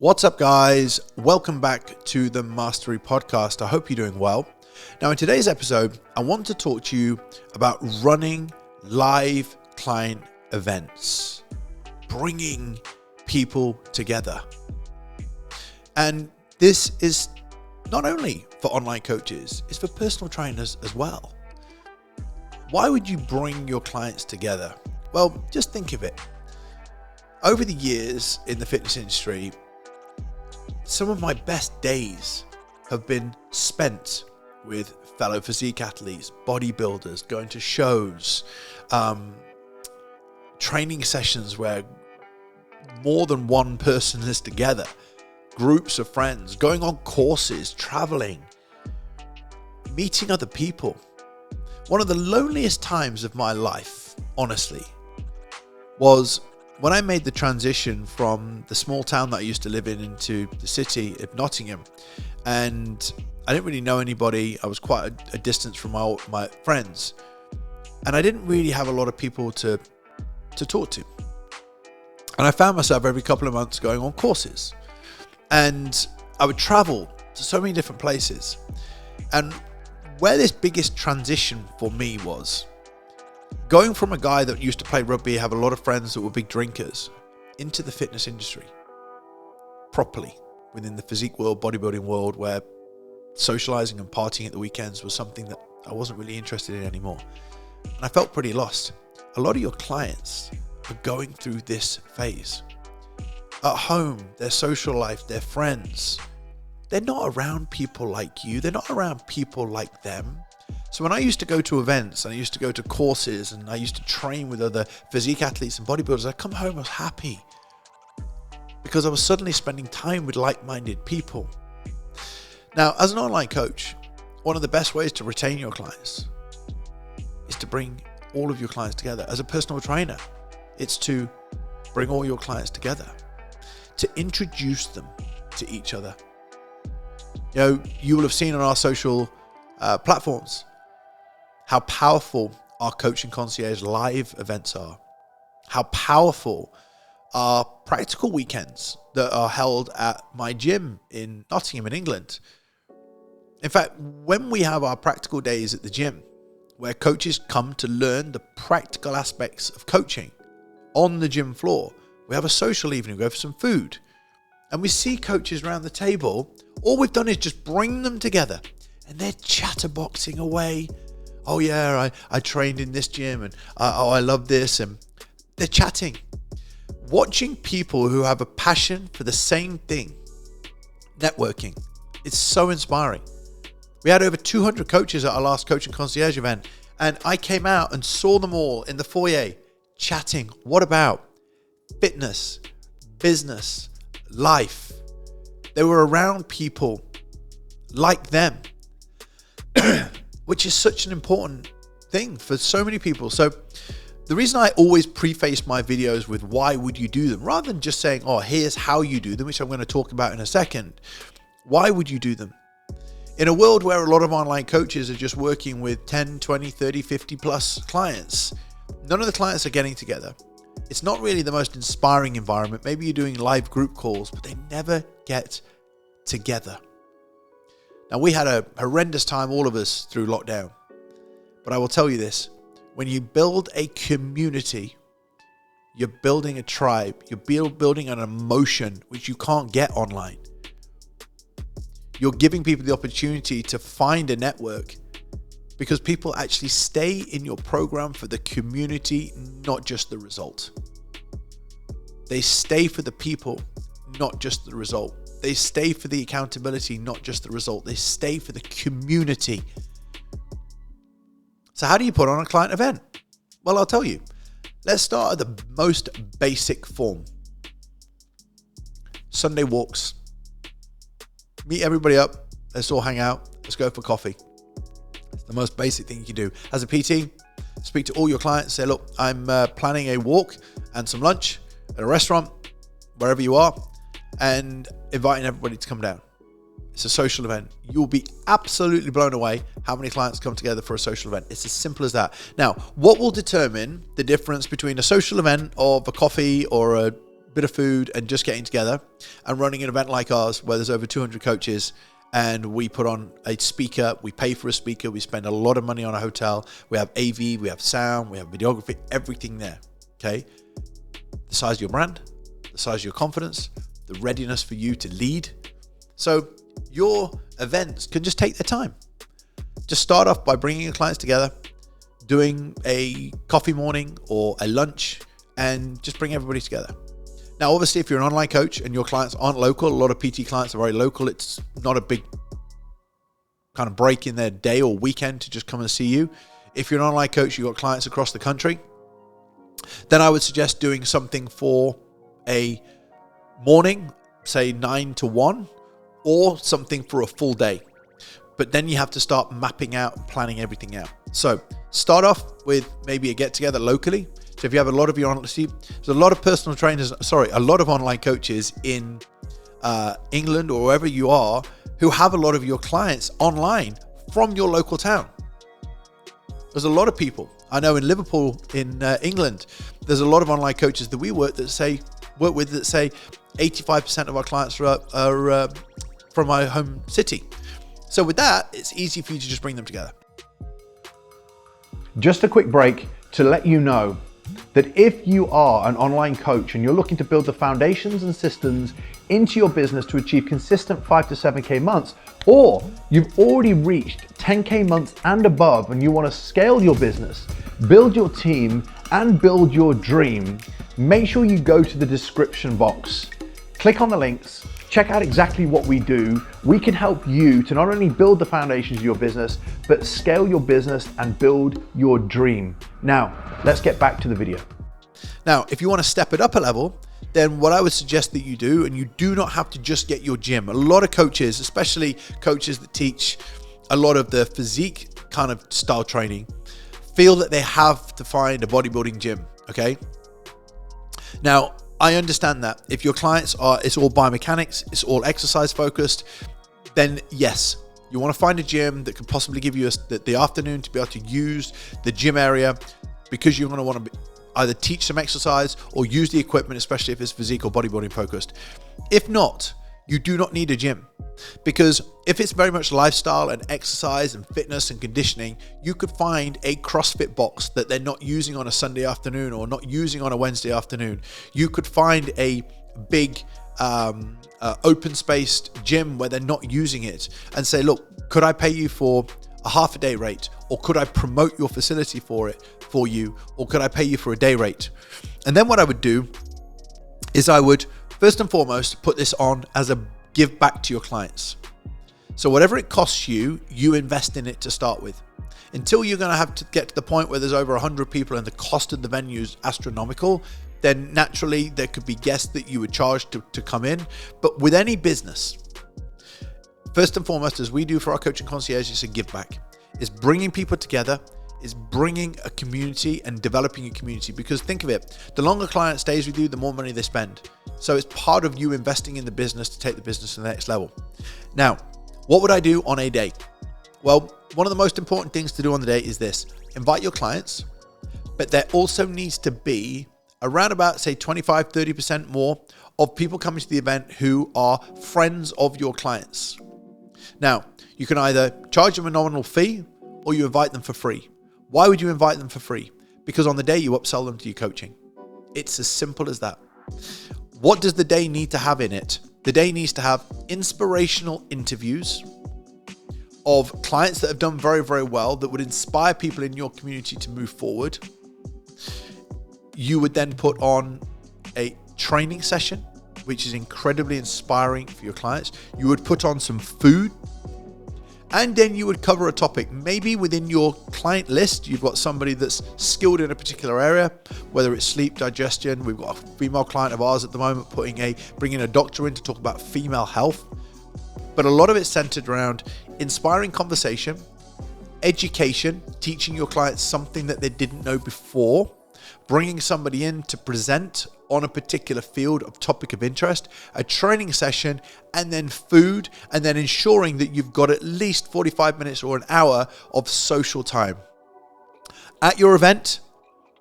What's up, guys? Welcome back to the Mastery Podcast. I hope you're doing well. Now, in today's episode, I want to talk to you about running live client events, bringing people together. And this is not only for online coaches, it's for personal trainers as well. Why would you bring your clients together? Well, just think of it. Over the years in the fitness industry, some of my best days have been spent with fellow physique athletes, bodybuilders, going to shows, training sessions where more than one person is together, groups of friends, going on courses, traveling, meeting other people. One of the loneliest times of my life, honestly, was when I made the transition from the small town that I used to live in into the city of Nottingham. And I didn't really know anybody. I was quite a distance from my friends. And I didn't really have a lot of people to talk to. And I found myself every couple of months going on courses. And I would travel to so many different places. And where this biggest transition for me was going from a guy that used to play rugby, have a lot of friends that were big drinkers, into the fitness industry, properly, within the physique world, bodybuilding world, where socializing and partying at the weekends was something that I wasn't really interested in anymore. And I felt pretty lost. A lot of your clients are going through this phase. At home, their social life, their friends, they're not around people like you. They're not around people like them. So when I used to go to events and I used to go to courses and I used to train with other physique athletes and bodybuilders, I'd come home, I was happy because I was suddenly spending time with like-minded people. Now, as an online coach, one of the best ways to retain your clients is to bring all of your clients together. As a personal trainer, it's to bring all your clients together, to introduce them to each other. You know, you will have seen on our social platforms how powerful our Coaching Concierge live events are, how powerful our practical weekends that are held at my gym in Nottingham in England. In fact, when we have our practical days at the gym, where coaches come to learn the practical aspects of coaching on the gym floor, we have a social evening, we have some food, and we see coaches around the table. All we've done is just bring them together, and they're chatterboxing away. Oh yeah, I trained in this gym, and I love this, and they're chatting. Watching people who have a passion for the same thing, networking, it's so inspiring. We had over 200 coaches at our last Coaching Concierge event, and I came out and saw them all in the foyer chatting. What about fitness, business, life? They were around people like them, which is such an important thing for so many people. So the reason I always preface my videos with why would you do them, rather than just saying, oh, here's how you do them, which I'm going to talk about in a second. Why would you do them? In a world where a lot of online coaches are just working with 10, 20, 30, 50 plus clients, none of the clients are getting together. It's not really the most inspiring environment. Maybe you're doing live group calls, but they never get together. Now, we had a horrendous time, all of us, through lockdown. But I will tell you this. When you build a community, you're building a tribe. You're building an emotion which you can't get online. You're giving people the opportunity to find a network because people actually stay in your program for the community, not just the result. They stay for the people, not just the result. They stay for the accountability, not just the result. They stay for the community. So how do you put on a client event? Well, I'll tell you. Let's start at the most basic form. Sunday walks. Meet everybody up. Let's all hang out. Let's go for coffee. It's the most basic thing you can do. As a PT, speak to all your clients. Say, look, I'm planning a walk and some lunch at a restaurant, wherever you are, and inviting everybody to come down. It's a social event. You'll be absolutely blown away how many clients come together for a social event. It's as simple as that. Now, what will determine the difference between a social event of a coffee or a bit of food, and just getting together and running an event like ours where there's over 200 coaches, and we put on a speaker, we pay for a speaker, we spend a lot of money on a hotel, we have AV, we have sound, we have videography, everything there, okay? The size of your brand, the size of your confidence, the readiness for you to lead. So your events can just take their time. Just start off by bringing your clients together, doing a coffee morning or a lunch, and just bring everybody together. Now, obviously, if you're an online coach and your clients aren't local, a lot of PT clients are very local. It's not a big kind of break in their day or weekend to just come and see you. If you're an online coach, you've got clients across the country, then I would suggest doing something for a morning, say 9 to 1, or something for a full day. But then you have to start mapping out and planning everything out. So start off with maybe a get together locally. So if you have a lot of your there's a lot of personal trainers, a lot of online coaches in England or wherever you are who have a lot of your clients online from your local town. There's a lot of people. I know in Liverpool, in England, there's a lot of online coaches that we work with that say 85% of our clients are from my home city. So with that, it's easy for you to just bring them together. Just a quick break to let you know that if you are an online coach and you're looking to build the foundations and systems into your business to achieve consistent 5 to 7K months, or you've already reached 10K months and above and you want to scale your business, build your team, and build your dream, make sure you go to the description box, click on the links, check out exactly what we do. We can help you to not only build the foundations of your business, but scale your business and build your dream. Now, let's get back to the video. Now, if you want to step it up a level, then what I would suggest that you do, and you do not have to just get your gym. A lot of coaches, especially coaches that teach a lot of the physique kind of style training, feel that they have to find a bodybuilding gym, okay? Now, I understand that. If your clients it's all biomechanics, it's all exercise focused, then yes, you want to find a gym that could possibly give you the afternoon to be able to use the gym area, because you're going to want to either teach some exercise or use the equipment, especially if it's physique or bodybuilding focused. If not, you do not need a gym, because if it's very much lifestyle and exercise and fitness and conditioning, you could find a CrossFit box that they're not using on a Sunday afternoon or not using on a Wednesday afternoon. You could find a big open spaced gym where they're not using it and say, look, could I pay you for a half a day rate, or could I promote your facility for you, or could I pay you for a day rate? And then what I would do is I would first and foremost put this on as a give back to your clients. So whatever it costs you, you invest in it to start with. Until you're going to have to get to the point where there's over 100 people and the cost of the venue is astronomical, then naturally there could be guests that you would charge to come in. But with any business, first and foremost, as we do for our coaching concierge, it's a give back. It's bringing people together, is bringing a community and developing a community. Because think of it, the longer a client stays with you, the more money they spend. So it's part of you investing in the business to take the business to the next level. Now, what would I do on a day? Well, one of the most important things to do on the day is this: invite your clients, but there also needs to be around about, say, 25-30% more of people coming to the event who are friends of your clients. Now, you can either charge them a nominal fee or you invite them for free. Why would you invite them for free? Because on the day you upsell them to your coaching. It's as simple as that. What does the day need to have in it? The day needs to have inspirational interviews of clients that have done very, very well, that would inspire people in your community to move forward. You would then put on a training session, which is incredibly inspiring for your clients. You would put on some food, and then you would cover a topic. Maybe within your client list, you've got somebody that's skilled in a particular area, whether it's sleep, digestion. We've got a female client of ours at the moment bringing a doctor in to talk about female health. But a lot of it's centered around inspiring conversation, education, teaching your clients something that they didn't know before, bringing somebody in to present on a particular field of topic of interest, a training session, and then food, and then ensuring that you've got at least 45 minutes or an hour of social time. At your event,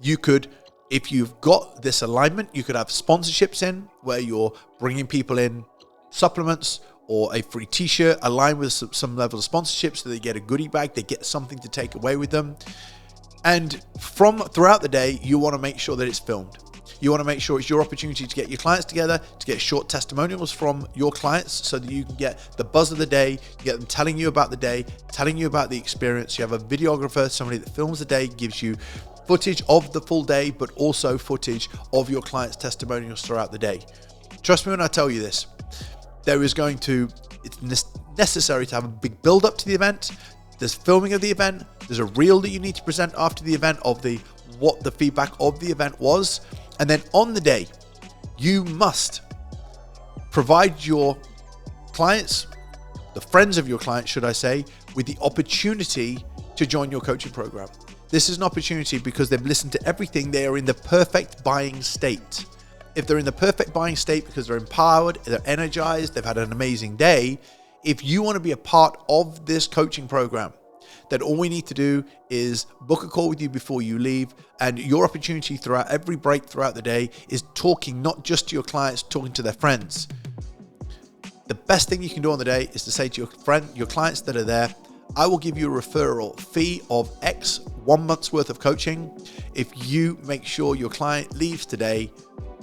you could If you've got this alignment, you could have sponsorships in where you're bringing people in supplements or a free t-shirt aligned with some level of sponsorship so they get a goodie bag, they get something to take away with them. And from throughout the day, you want to make sure that it's filmed. You want to make sure it's your opportunity to get your clients together, to get short testimonials from your clients so that you can get the buzz of the day, you get them telling you about the day, telling you about the experience. You have a videographer, somebody that films the day, gives you footage of the full day, but also footage of your clients' testimonials throughout the day. Trust me when I tell you this, it's necessary to have a big build up to the event. There's filming of the event. There's a reel that you need to present after the event of what the feedback of the event was. And then on the day, you must provide your clients, the friends of your clients, should I say, with the opportunity to join your coaching program. This is an opportunity because they've listened to everything. They are in the perfect buying state. If they're in the perfect buying state because they're empowered, they're energized, they've had an amazing day, if you want to be a part of this coaching program, then all we need to do is book a call with you before you leave. And your opportunity throughout every break throughout the day is talking not just to your clients, talking to their friends. The best thing you can do on the day is to say to your clients that are there, I will give you a referral fee of X 1 month's worth of coaching if you make sure your client leaves today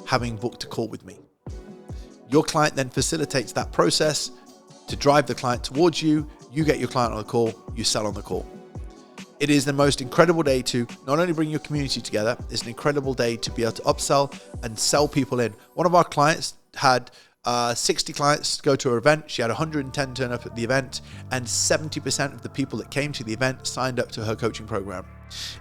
having booked a call with me. Your client then facilitates that process to drive the client towards you. You get your client on the call, you sell on the call. It is the most incredible day to not only bring your community together, it's an incredible day to be able to upsell and sell people in. One of our clients had 60 clients go to her event. She had 110 turn up at the event, and 70% of the people that came to the event signed up to her coaching program.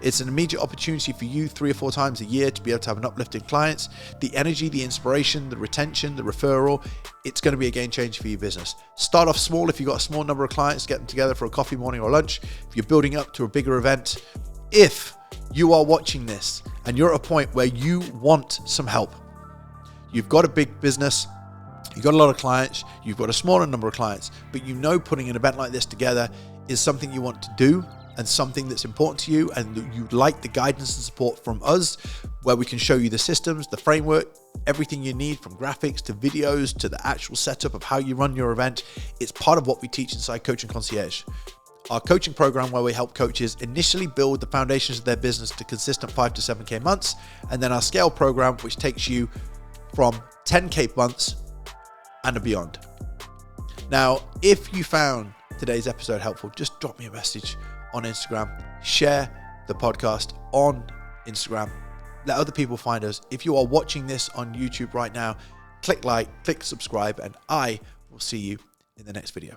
It's an immediate opportunity for you 3 or 4 times a year to be able to have an uplifting clients. The energy, the inspiration, the retention, the referral, it's going to be a game changer for your business. Start off small. If you've got a small number of clients, get them together for a coffee, morning or lunch. If you're building up to a bigger event, if you are watching this and you're at a point where you want some help, you've got a big business, you've got a lot of clients, you've got a smaller number of clients, but you know putting an event like this together is something you want to do and something that's important to you, and you'd like the guidance and support from us, where we can show you the systems, the framework, everything you need from graphics to videos to the actual setup of how you run your event. It's part of what we teach inside Coaching Concierge, our coaching program where we help coaches initially build the foundations of their business to consistent 5 to 7K months, and then our scale program, which takes you from 10K months and beyond. Now, if you found today's episode helpful, just drop me a message on Instagram, share the podcast on Instagram, let other people find us. If you are watching this on YouTube right now, click like, click subscribe, and I will see you in the next video.